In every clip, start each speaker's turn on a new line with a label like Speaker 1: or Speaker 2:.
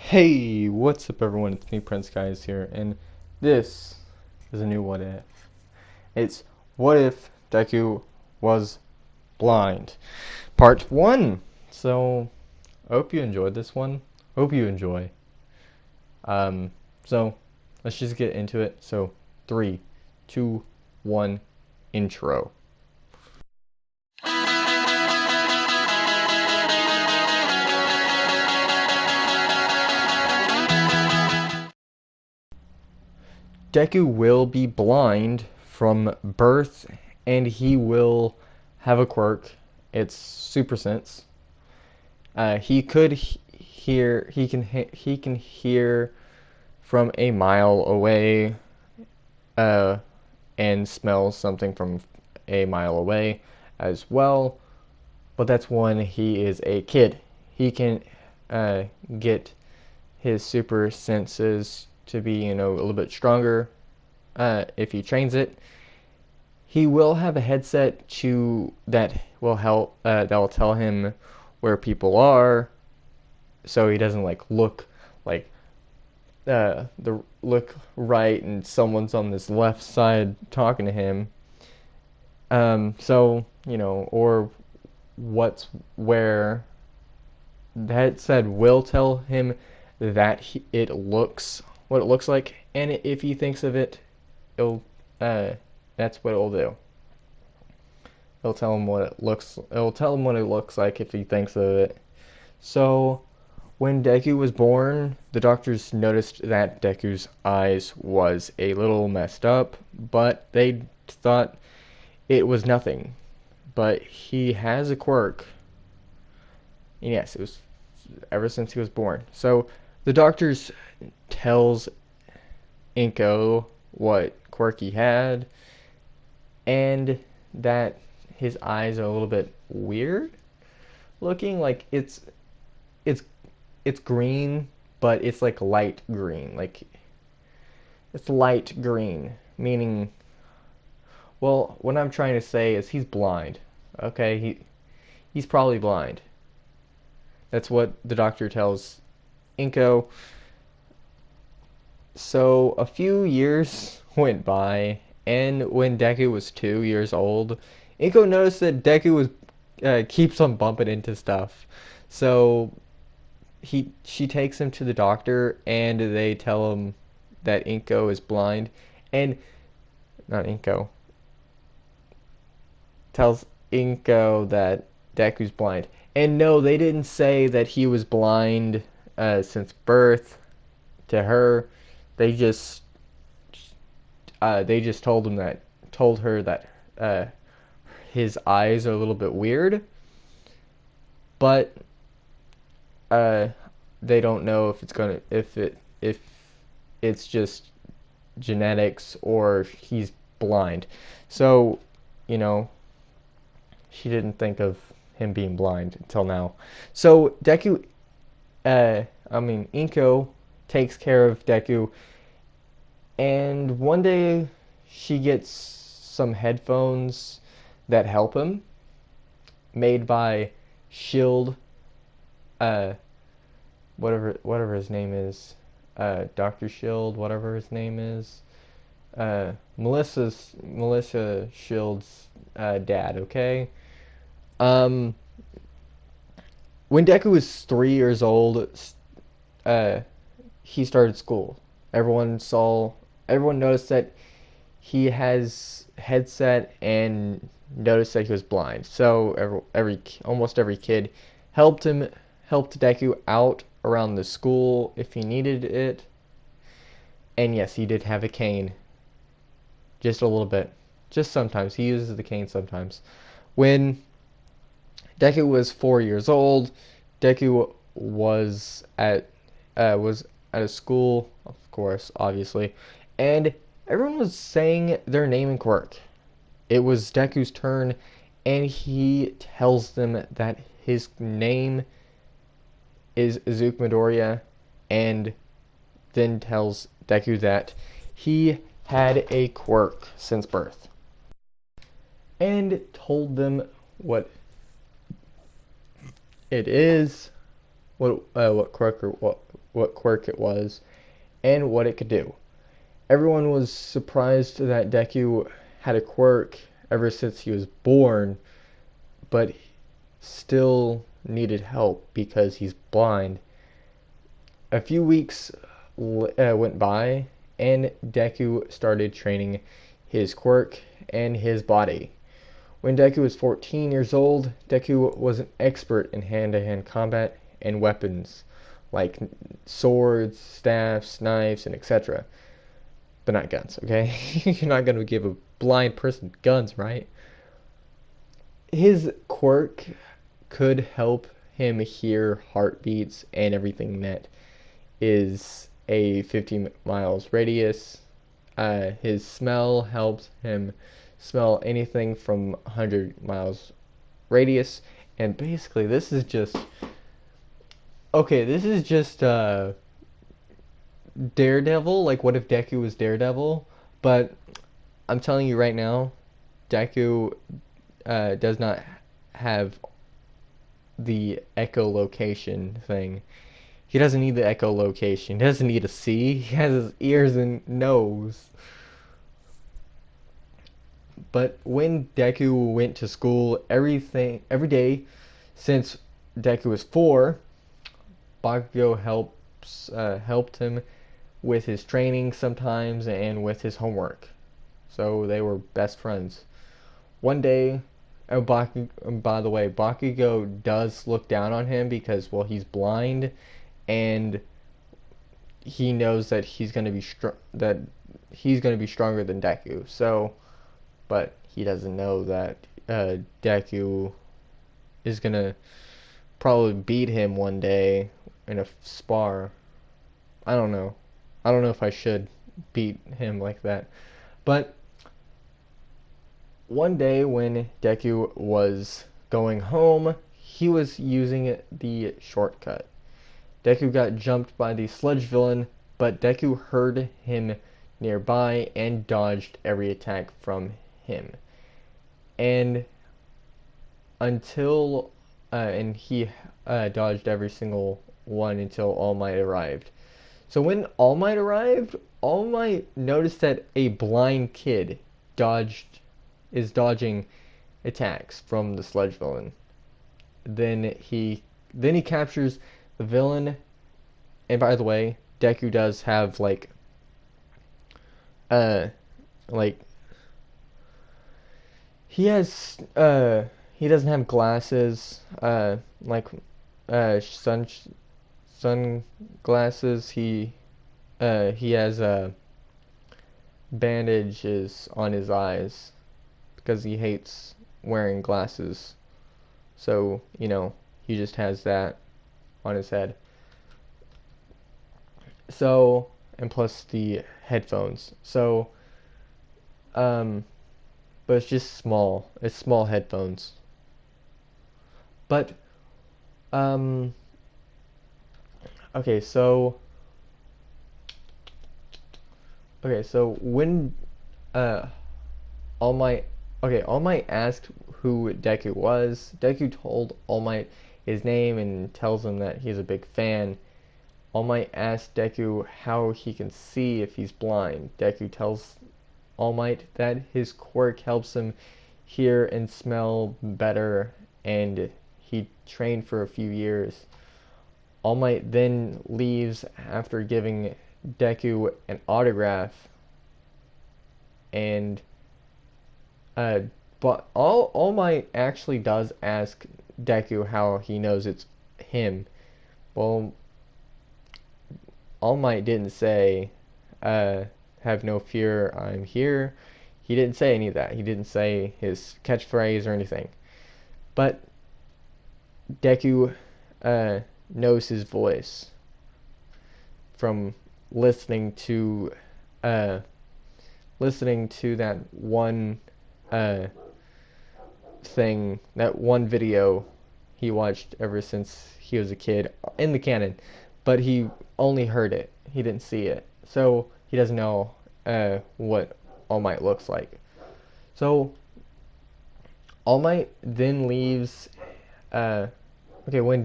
Speaker 1: Hey, what's up everyone? It's me, Prince Caius here, and this is a new what if. It's what if Deku was blind? Part 1! So, I hope you enjoyed this one. Hope you enjoy. Um, so, let's just get into it. So, 3, 2, 1, intro. Deku will be blind from birth, and he will have a quirk. It's super sense. He could hear. He can hear from a mile away, uh, and smell something from a mile away as well. But that's when he is a kid. He can uh, get his super senses to be, a little bit stronger if he trains it. He will have a headset to that will help that will tell him where people are, so he doesn't like the look right and someone's on this left side talking to him. So or what's where. The headset will tell him that it looks what it looks like, and if he thinks of it, it'll that's what it'll do. It'll tell him what it looks. It'll tell him what it looks like if he thinks of it. So, when Deku was born, the doctors noticed that Deku's eyes was a little messed up, but they thought it was nothing. But he has a quirk. And yes, it was ever since he was born. So the doctors tells Inko what quirk he had, and that his eyes are a little bit weird looking. Like it's it's green, but it's like light green. Like it's light green, meaning, well, what I'm trying to say is he's blind. Okay, he's probably blind. That's what the doctor tells Inko. So a few years went by, and when Deku was 2 years old, Inko noticed that Deku was keeps on bumping into stuff. So she takes him to the doctor, and they tell him that Inko is blind, and not Inko tells Inko that Deku's blind. And no, they didn't say that he was blind since birth to her. They just told her that his eyes are a little bit weird, but uh, they don't know if it's just genetics or he's blind. So, you know, she didn't think of him being blind until now. So Inko takes care of Deku, and one day she gets some headphones that help him, made by Shield, uh, whatever his name is, Doctor Shield, whatever his name is, Melissa Shield's dad. Okay. Um, when Deku was 3 years old, uh, he started school. Everyone noticed that he has headset and noticed that he was blind. So almost every kid helped Deku out around the school if he needed it. And yes, he did have a cane, just a little bit, just sometimes. He uses the cane sometimes. When Deku was 4 years old, Deku was at a school, of course, obviously, and everyone was saying their name and quirk. It was Deku's turn, and he tells them that his name is Izuku Midoriya, and then tells Deku that he had a quirk since birth, and told them what it is, what quirk or what quirk it was, and what it could do. Everyone was surprised that Deku had a quirk ever since he was born, but still needed help because he's blind. A few weeks went by, and Deku started training his quirk and his body. When Deku was 14 years old, Deku was an expert in hand-to-hand combat and weapons, like swords, staffs, knives, and etc. But not guns, okay? You're not going to give a blind person guns, right? His quirk could help him hear heartbeats and everything that is a 50 miles radius. His smell helps him smell anything from 100 miles radius. And basically, this is just Daredevil. Like, what if Deku was Daredevil? But I'm telling you right now, Deku does not have the echolocation thing. He doesn't need the echolocation. He doesn't need to see. He has his ears and nose. But when Deku went to school, every day since Deku was 4, Bakugo helped him with his training sometimes and with his homework. So they were best friends. One day, by the way, Bakugo does look down on him because, well, he's blind, and he knows that he's gonna be stronger than Deku. So, but he doesn't know that Deku is gonna probably beat him one day in a spar. I don't know. I don't know if I should beat him like that. But one day when Deku was going home, he was using the shortcut. Deku got jumped by the sludge villain, but Deku heard him nearby and dodged every attack from him. And he dodged every single one until All Might arrived. So when All Might arrived, All Might noticed that a blind kid is dodging attacks from the sludge villain. Then he captures the villain. And by the way, Deku does have like he doesn't have glasses, sunglasses. He has bandages on his eyes because he hates wearing glasses. So, he just has that on his head. So, and plus the headphones. So, but it's just small. It's small headphones. But, okay, so when All Might asked who Deku was. Deku told All Might his name and tells him that he's a big fan. All Might asks Deku how he can see if he's blind. Deku tells All Might that his quirk helps him hear and smell better, and he trained for a few years. All Might then leaves after giving Deku an autograph, and but All Might actually does ask Deku how he knows it's him. Well, All Might didn't say, have no fear, I'm here. He didn't say any of that. He didn't say his catchphrase or anything. But Deku knows his voice from listening to that one thing, that one video he watched ever since he was a kid in the canon, but he only heard it. He didn't see it, so he doesn't know what All Might looks like. So All Might then leaves. When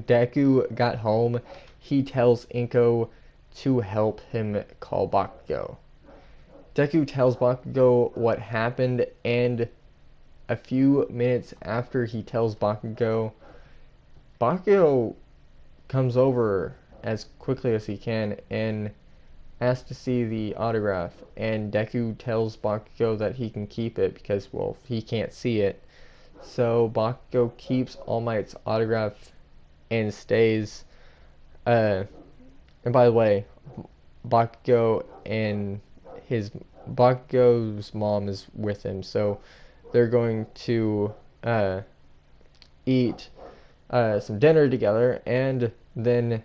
Speaker 1: Deku got home, he tells Inko to help him call Bakugo. Deku tells Bakugo what happened, and a few minutes after he tells Bakugo, Bakugo comes over as quickly as he can and asks to see the autograph, and Deku tells Bakugo that he can keep it because, well, he can't see it. So Bakugo keeps All Might's autograph and stays. And by the way, Bakugo and Bakugo's mom is with him, so they're going to eat some dinner together, and then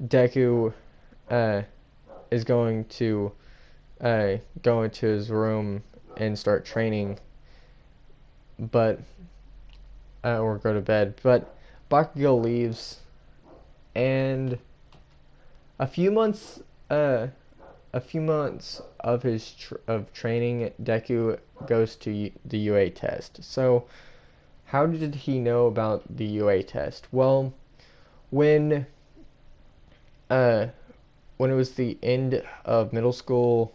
Speaker 1: Deku is going to go into his room and start training, but or go to bed. But Bakugo leaves, and a few months of his of training, Deku goes to the UA test. So, how did he know about the UA test? Well, when it was the end of middle school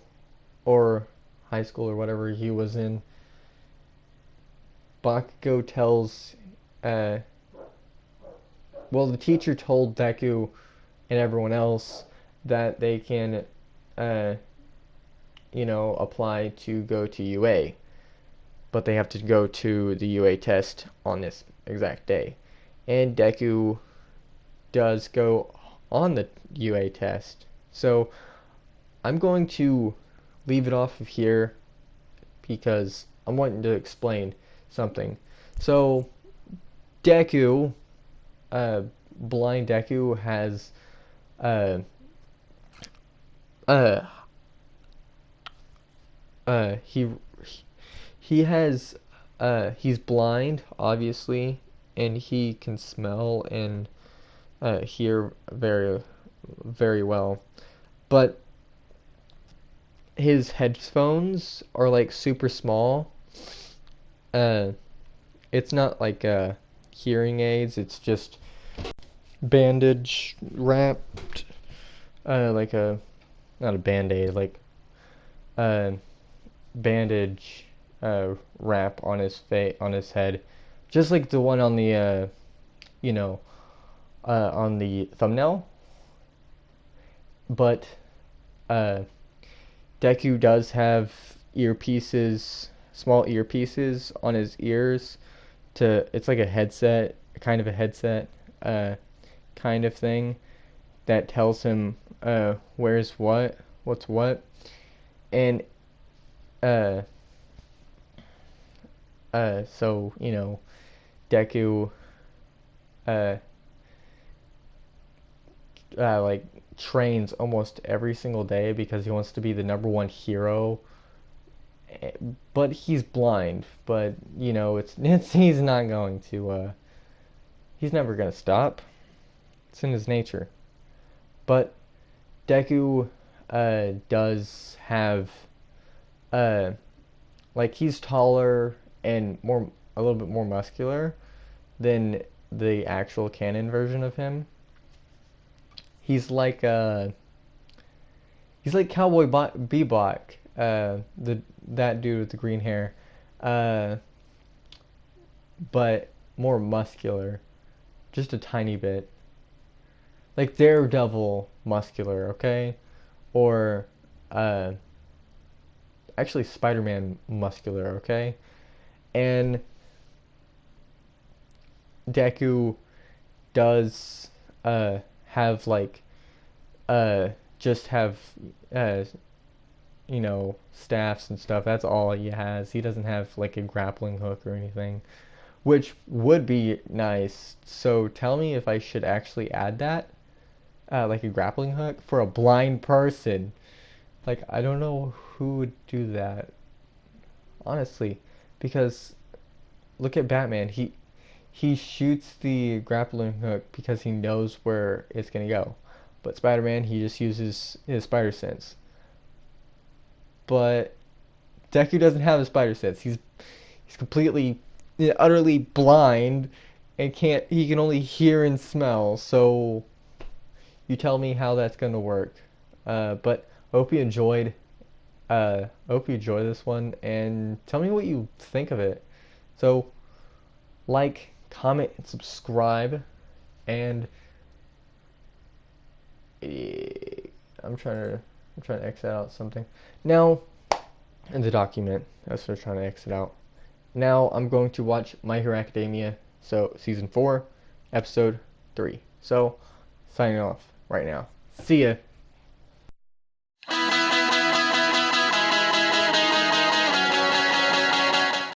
Speaker 1: or high school or whatever he was in, Bakugo tells the teacher told Deku and everyone else that they can apply to go to UA, but they have to go to the UA test on this exact day. And Deku does go on the UA test. So I'm going to leave it off of here because I'm wanting to explain something. So Deku, blind Deku has he has he's blind, obviously, and he can smell and hear very, very well, but his headphones are like super small. It's not like hearing aids, it's just bandage wrapped, like a not a band-aid, like bandage wrap on his head, just like the one on the on the thumbnail. But Deku does have earpieces, small earpieces on his ears. It's like a headset, kind of a headset, kind of thing that tells him where's what's what, and so Deku like trains almost every single day because he wants to be the number one hero. But he's blind. But he's not going to. He's never gonna stop. It's in his nature. But Deku does have like he's taller and a little bit more muscular than the actual canon version of him. He's like Cowboy Bebop, that dude with the green hair, but more muscular, just a tiny bit, like Daredevil muscular, okay, or actually Spider-Man muscular, okay, and Deku does have like just have staffs and stuff. That's all he has. He doesn't have like a grappling hook or anything, which would be nice. So tell me if I should actually add that, like a grappling hook for a blind person. Like, I don't know who would do that, honestly, because look at Batman. He shoots the grappling hook because he knows where it's gonna go. But Spider-Man, he just uses his spider sense. But Deku doesn't have a spider sense. He's completely, utterly blind, and he can only hear and smell. So you tell me how that's gonna work. But hope you enjoyed. Hope you enjoy this one, and tell me what you think of it. So, like, comment, and subscribe, and I'm trying to exit out something. Now, in the document, that's what I'm trying to exit out. Now I'm going to watch My Hero Academia, so season 4, episode 3. So, signing off right now. See ya.